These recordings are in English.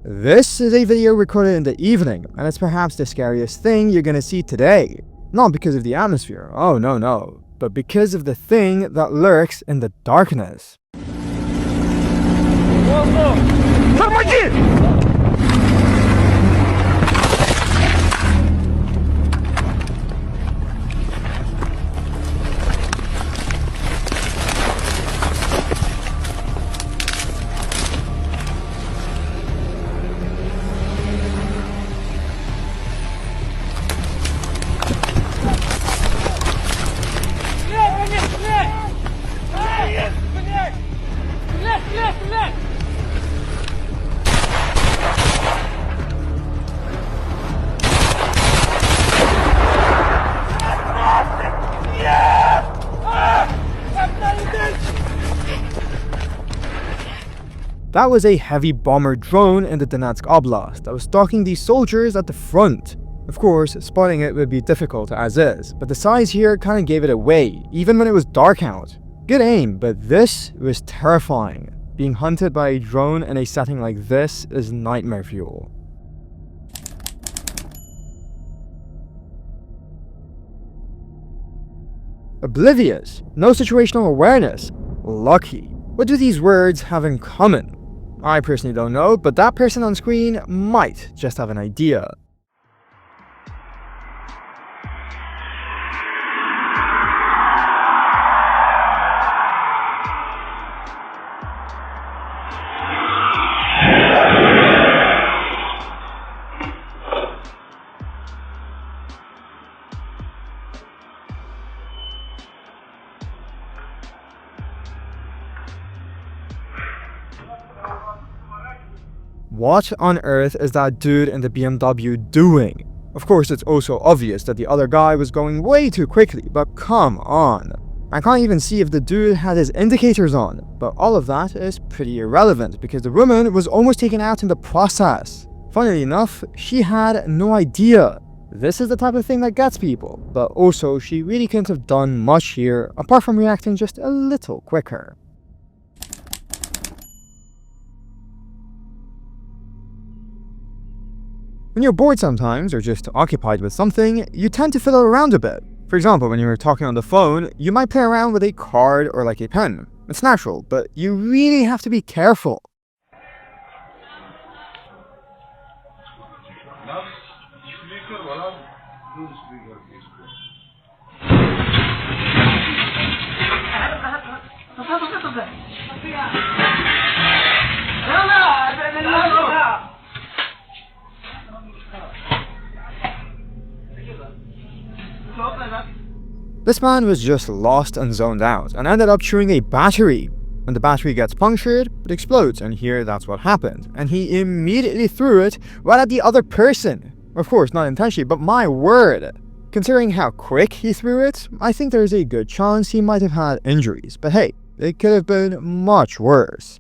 This is a video recorded in the evening, and it's perhaps the scariest thing you're gonna see today. Not because of the atmosphere, oh no, but because of the thing that lurks in the darkness. That was a heavy bomber drone in the Donetsk Oblast that was stalking these soldiers at the front. Of course, spotting it would be difficult as is, but the size here kinda gave it away, even when it was dark out. Good aim, but this was terrifying. Being hunted by a drone in a setting like this is nightmare fuel. Oblivious, no situational awareness, lucky. What do these words have in common? I personally don't know, but that person on screen might just have an idea. What on earth is that dude in the BMW doing? Of course, it's also obvious that the other guy was going way too quickly, but come on. I can't even see if the dude had his indicators on, but all of that is pretty irrelevant because the woman was almost taken out in the process. Funnily enough, she had no idea. This is the type of thing that gets people, but also she really couldn't have done much here apart from reacting just a little quicker. When you're bored sometimes, or just occupied with something, you tend to fiddle around a bit. For example, when you're talking on the phone, you might play around with a card or like a pen. It's natural, but you really have to be careful. This man was just lost and zoned out and ended up chewing a battery. When the battery gets punctured, it explodes, and here that's what happened. And he immediately threw it right at the other person. Of course, not intentionally, but my word. Considering how quick he threw it, I think there's a good chance he might have had injuries. But hey, it could have been much worse.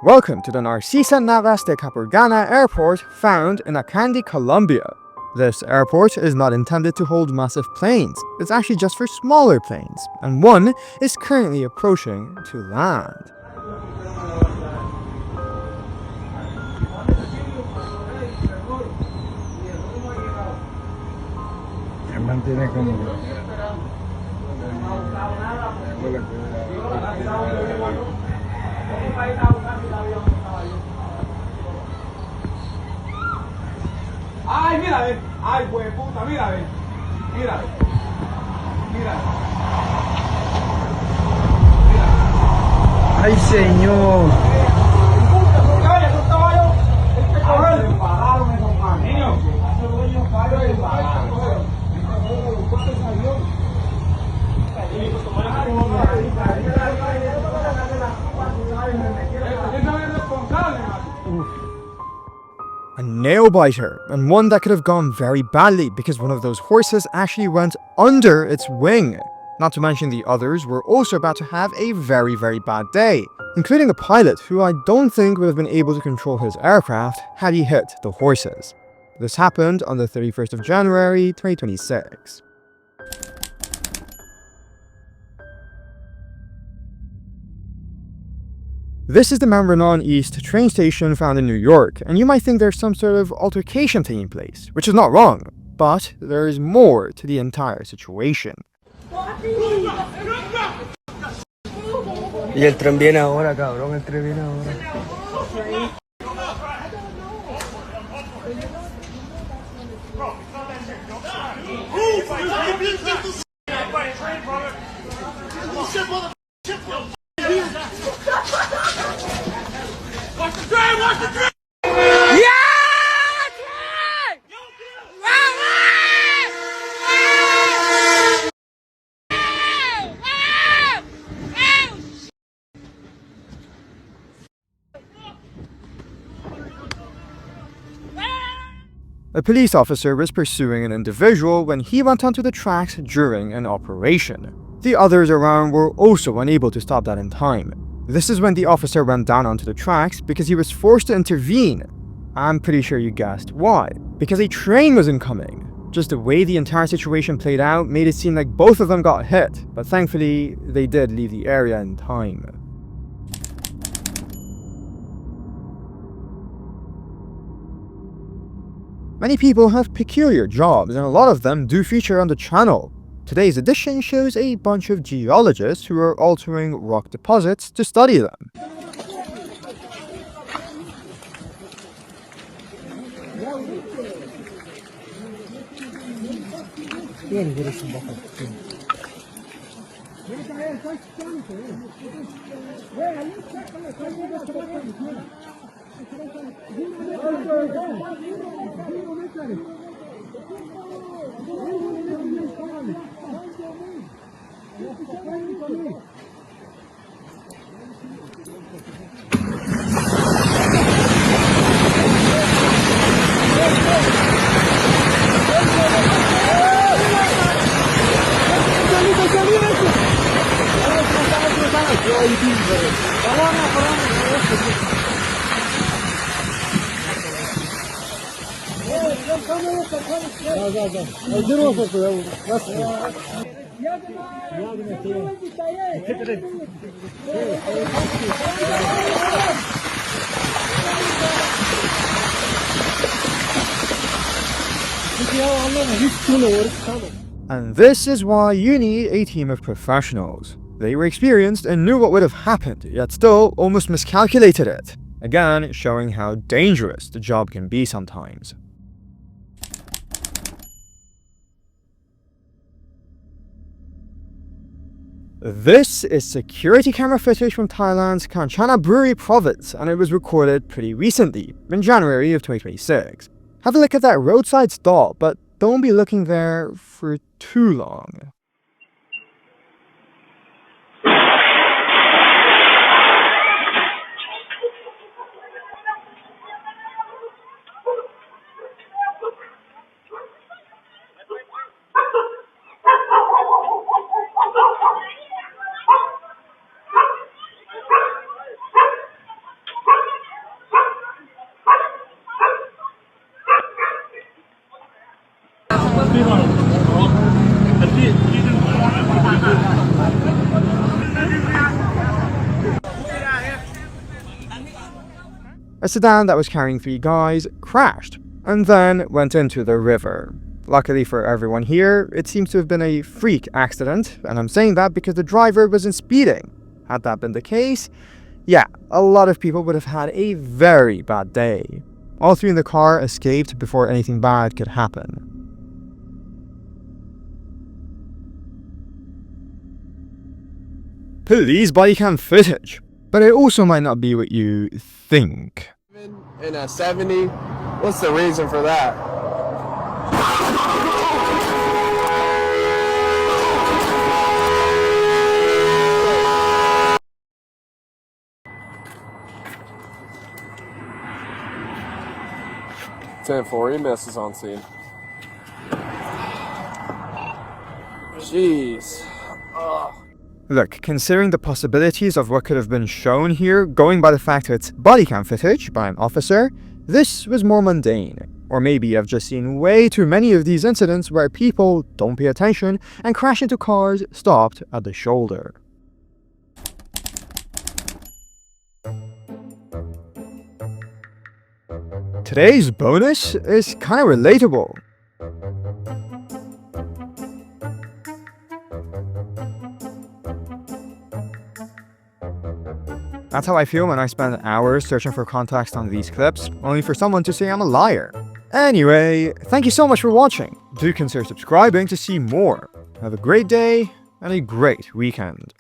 Welcome to the Narcisa Navas de Capurganá airport found in Akandi, Colombia. This airport is not intended to hold massive planes, it's actually just for smaller planes, and one is currently approaching to land. Ay, mira, ven. Ay, güey, puta, mira, ven. Mira. Mira. Ay, señor. A nail biter, and one that could have gone very badly because one of those horses actually went under its wing. Not to mention the others were also about to have a very bad day, including the pilot, who I don't think would have been able to control his aircraft had he hit the horses. This happened on the 31st of January 2026. This is the Mount Vernon East train station found in New York, and you might think there's some sort of altercation taking place, which is not wrong, but there is more to the entire situation. Y el tren viene ahora, cabrón, el tren viene ahora. A police officer was pursuing an individual when he went onto the tracks during an operation. The others around were also unable to stop that in time. This is when the officer went down onto the tracks because he was forced to intervene. I'm pretty sure you guessed why. Because a train was incoming. Just the way the entire situation played out made it seem like both of them got hit, but thankfully they did leave the area in time. Many people have peculiar jobs, and a lot of them do feature on the channel. Today's edition shows a bunch of geologists who are altering rock deposits to study them. And this is why you need a team of professionals. They were experienced and knew what would have happened, yet still almost miscalculated it. Again, showing how dangerous the job can be sometimes. This is security camera footage from Thailand's Kanchanaburi province, and it was recorded pretty recently, in January of 2026. Have a look at that roadside stall, but don't be looking there for too long. A sedan that was carrying 3 guys crashed, and then went into the river. Luckily for everyone here, it seems to have been a freak accident, and I'm saying that because the driver wasn't speeding. Had that been the case, yeah, a lot of people would have had a very bad day. All 3 in the car escaped before anything bad could happen. Police body cam footage, but it also might not be what you think. In a 70, what's the reason for that? EMS is on scene. Jeez. Ugh. Look, considering the possibilities of what could have been shown here, going by the fact that it's bodycam footage by an officer, this was more mundane. Or maybe I've just seen way too many of these incidents where people don't pay attention and crash into cars stopped at the shoulder. Today's bonus is kinda relatable. That's how I feel when I spend hours searching for context on these clips, only for someone to say I'm a liar. Anyway, thank you so much for watching. Do consider subscribing to see more. Have a great day and a great weekend.